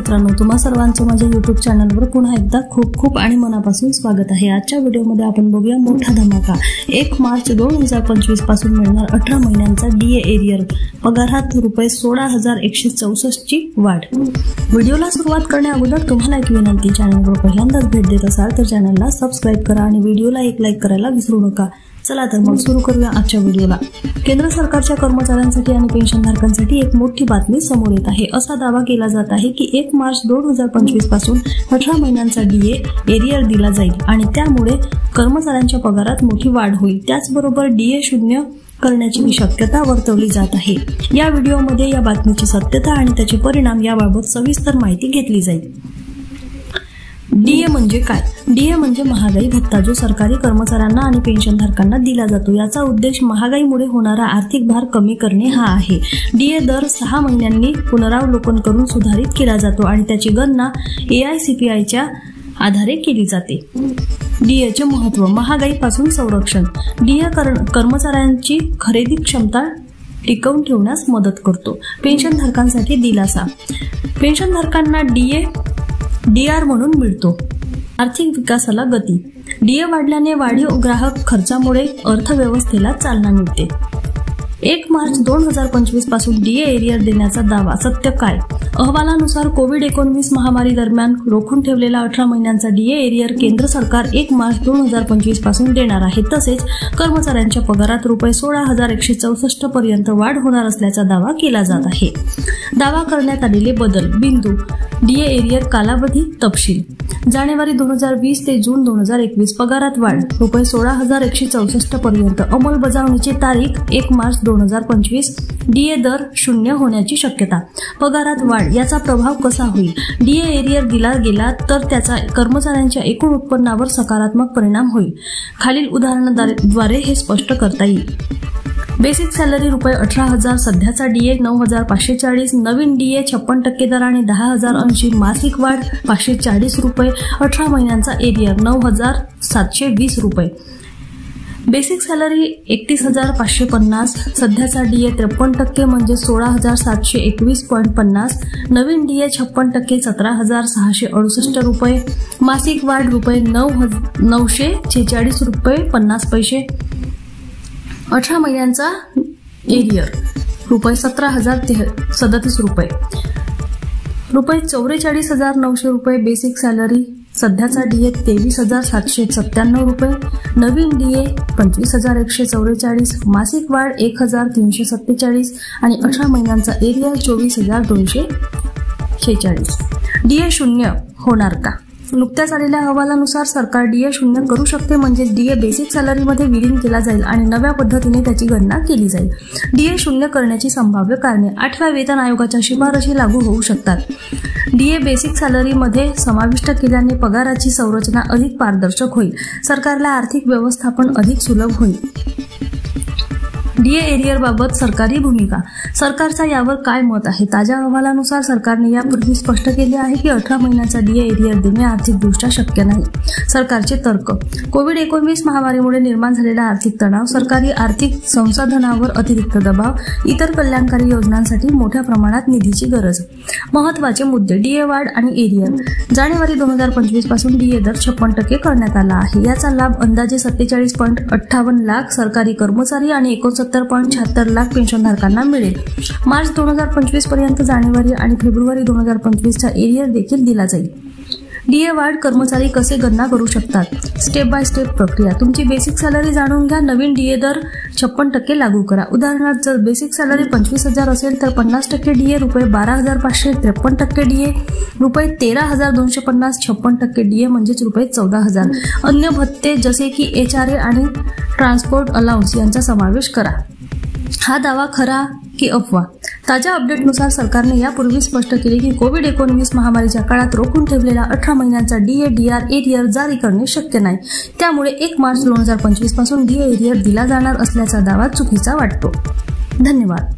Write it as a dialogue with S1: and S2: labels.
S1: मित्रांनो, तुम्हा सर्वांचं माझ्या YouTube चॅनलवर पुन्हा एकदा खूप खूप आणि मनापासून स्वागत आहे। आजच्या व्हिडिओमध्ये आपण बघूया मोठा धमाका। 1 मार्च 2025 पासून मिळणार 18 महिन्यांचा DA एरियर पगारात ₹16,164 ची वाढ। व्हिडिओला सुरुवात करण्याअगोदर तुम्हाला एक विनंती, चॅनलवर पहिल्यांदाच भेट देत असाल तर चॅनलला सबस्क्राइब करा आणि व्हिडिओला एक लाईक करायला विसरू नका। चला तर मग सुरू करूया आजच्या व्हिडिओला। केंद्र सरकारच्या कर्मचाऱ्यांसाठी आणि पेन्शनधारकांसाठी एक मोठी बातमी समोर येत आहे। असा दावा केला जात आहे की 1 मार्च 2025 पासून 18 महिन्यांचा DA एरियर दिला जाईल आणि त्यामुळे कर्मचाऱ्यांच्या पगारात मोठी वाढ होईल। त्याचबरोबर DA शून्य करण्याची शक्यता वर्तवली जात आहे। या व्हिडिओमध्ये या बातमीची सत्यता आणि त्याचे परिणाम याबाबत सविस्तर माहिती घेतली जाईल। DA म्हणजे काय? DA म्हणजे महागाई भत्ता, जो सरकारी कर्मचाऱ्यांना आणि पेन्शनधारकांना दिला जातो। याचा उद्देश महागाईमुळे होणारा आर्थिक भार कमी करणे हा आहे। DA दर 6 महिन्यांनी पुनरावलोकन करून सुधारित केला जातो आणि त्याची गणना AICPIच्या आधारे केली जाते। DAचे महत्त्व: महागाईपासून संरक्षण। DA कर्मचाऱ्यांची खरेदी क्षमता टिकवून ठेवण्यास मदत करतो। पेन्शनधारकांसाठी दिलासा: पेन्शनधारकांना DR म्हणून मिळतो। आर्थिक विकासाला गती: DA वाढल्याने वाढीव ग्राहक खर्चामुळे अर्थव्यवस्थेला चालना मिळते। 1 मार्च 2025 पासून DA एरियर देण्याचा दावा, सत्य काय? अहवालानुसार कोविड-19 महामारी दरम्यान रोखून ठेवलेला 18 महिन्यांचा DA एरियर केंद्र सरकार 1 मार्च 2025 पासून देणार आहे। तसेच कर्मचाऱ्यांच्या पगारात ₹16,164 पर्यंत वाढ होणार असल्याचा दावा केला जात आहे। दावा करण्यात आलेले बदल: बिंदू: DA एरियर कालावधी तपशील: जानेवारी 2020 ते जून 2021 पगारात वाढ ₹16,164 पर्यंत। अंमलबजावणीची तारीख 1 मार्च 2025। DA दर शून्य होण्याची शक्यता। पगारात वाढ याचा प्रभाव कसा होईल? DA एरियर दिला गेला तर त्याचा कर्मचाऱ्यांच्या एकूण उत्पन्नावर सकारात्मक परिणाम होईल। खालील उदाहरणाद्वारे हे स्पष्ट करता येईल। बेसिक सॅलरी ₹18,000, सध्याचा DA 9,540, नवीन DA 56% दराने 10,080, मासिक वाढ ₹540, 18 महिन्यांचा एरियर ₹9,720। बेसिक सॅलरी 31,550, सध्याचा DA 53% म्हणजे 16,721.50, नवीन DA 56% 17,668, मासिक वाढ ₹9,946.50, 18 महिन्यांचा एरियर ₹17,037, ₹44,900 बेसिक सॅलरी, सध्याचा DA 23,797, नवीन DA 25,144, मासिक वाढ 1,347 आणि 18 महिन्यांचा एरियर 24,246। DA शून्य होणार का? नुकत्याच आलेल्या अहवालानुसार सरकार DA शून्य करू शकते, म्हणजे DA बेसिक सॅलरीमध्ये विलीन केला जाईल आणि नव्या पद्धतीने त्याची गणना केली जाईल। DA शून्य करण्याची संभाव्य कारणे: 8व्या वेतन आयोगाच्या शिफारशी लागू होऊ शकतात। DA बेसिक सॅलरीमध्ये समाविष्ट केल्याने पगाराची संरचना अधिक पारदर्शक होईल। सरकारला आर्थिक व्यवस्थापन अधिक सुलभ होईल। DA एरियर बाबत सरकारी भूमिका: सरकारचा यावर काय मत आहे? ताज्या अहवालानुसार सरकारने यापूर्वी स्पष्ट केले आहे की 18 महिन्यांचा DA एरियर देणे आर्थिकदृष्ट्या शक्य नाही। सरकारचे तर्क: कोविड-19 महामारीमुळे निर्माण झालेला आर्थिक तणाव, सरकारी आर्थिक संसाधनावर अतिरिक्त दबाव, इतर कल्याणकारी योजनांसाठी मोठ्या प्रमाणात निधीची गरज। महत्त्वाचे मुद्दे: DA वाढ आणि एरियर: जानेवारी 2025 पासून DA दर 56% करण्यात आला आहे। याचा लाभ अंदाजे 47.58 लाख सरकारी कर्मचारी आणि 69.76 लाख पेन्शनधारकांना मिळेल। मार्च 2025 पर्यंत जानेवारी आणि फेब्रुवारी 2025 चा एरियर देखील दिला जाईल। DA वाढ कर्मचारी कसे गणना करू शकतात? स्टेप बाय स्टेप प्रक्रिया: तुमची बेसिक सॅलरी जाणून घ्या, नवीन DA दर 56% लागू करा। उदाहरणार्थ, जर बेसिक सॅलरी 25,000 असेल तर 50% DA ₹12,500, 53% DA ₹13,250, 56% DA म्हणजेच ₹14,000। अन्य भत्ते जसे की HRA आणि ट्रान्सपोर्ट अलाउन्स यांचा समावेश करा। हा दावा खरा की अफवा? ताज्या अपडेटनुसार सरकारने यापूर्वी स्पष्ट केले की कोविड-19 महामारीच्या काळात रोखून ठेवलेला 18 महिन्यांचा DR एरियर जारी करणे शक्य नाही। त्यामुळे 1 मार्च 2025 पासून DA एरियर दिला जाणार असल्याचा दावा चुकीचा वाटतो। धन्यवाद।